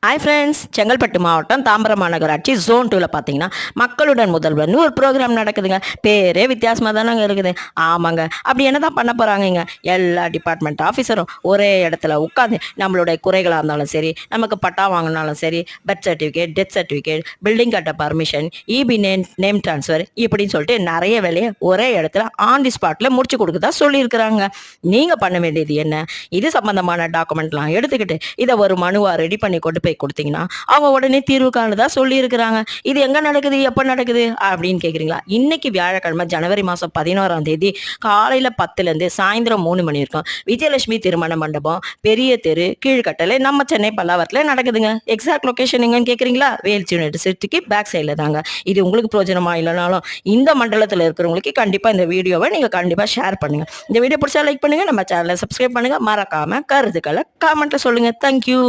Hi friends, Chengalpattu மாவட்டம் தாம்பரம் மாநகராட்சி zone 2ல பார்த்தீங்கன்னா மக்களுடன் முதல்வர்னு ஒரு ப்ரோக்ராம் நடக்குதுங்க. பேரே வித்தியாசமாக தானங்க இருக்குது. ஆமாங்க, அப்படி என்ன தான் பண்ண போகிறாங்கங்க? எல்லா டிபார்ட்மெண்ட் ஆஃபீஸரும் ஒரே இடத்துல உட்காந்து நம்மளுடைய குறைகளாக இருந்தாலும் சரி, நமக்கு பட்டா வாங்கினாலும் சரி, birth certificate, death certificate, building கட்ட பர்மிஷன், இபி நேம் ட்ரான்ஸ்ஃபர் இப்படின்னு சொல்லிட்டு நிறைய வேலையை ஒரே இடத்துல ஆன் தி ஸ்பாட்டில் முடிச்சு கொடுக்குதா சொல்லியிருக்கிறாங்க. நீங்கள் பண்ண வேண்டியது என்ன? இது சம்பந்தமான டாக்குமெண்ட்லாம் எடுத்துக்கிட்டு இதை ஒரு மனுவாக ரெடி பண்ணி கொண்டு போய் கொடுத்தீங்கன்னா அவங்க உடனே தீர்வு காணுதா சொல்லி இருக்கிறாங்க. இது எங்க நடக்குது, எப்ப நடக்குது அப்படின்னு கேக்குறீங்களா? இன்னைக்கு வியாழக்கிழமை ஜனவரி மாசம் 11ஆம் தேதி காலையில 10ல இருந்து சாயந்தரம் 3 மணி இருக்கும் விஜயலட்சுமி திருமண மண்டபம், பெரிய தெரு, கீழ்கட்டளை, நம்ம சென்னை பல்லாவரத்துல நடக்குதுங்க. எக்ஸாக்ட் லொகேஷன் எங்கன்னு கேக்குறீங்களா? வேல்ஸ் யூனிவர்சிட்டிக்கு பேக் சைட்ல தாங்க. இது உங்களுக்கு பிரோஜனமா இல்லைனாலும் இந்த மண்டலத்துல இருக்கிறவங்களுக்கு கண்டிப்பா இந்த வீடியோவை நீங்க கண்டிப்பா ஷேர் பண்ணுங்க. இந்த வீடியோ பிடிச்சா லைக் பண்ணுங்க, நம்ம சேனலை சப்ஸ்கிரைப் பண்ணுங்க, மறக்காம கருத்துக்களை காமெண்ட்ல சொல்லுங்க. தேங்க்யூ.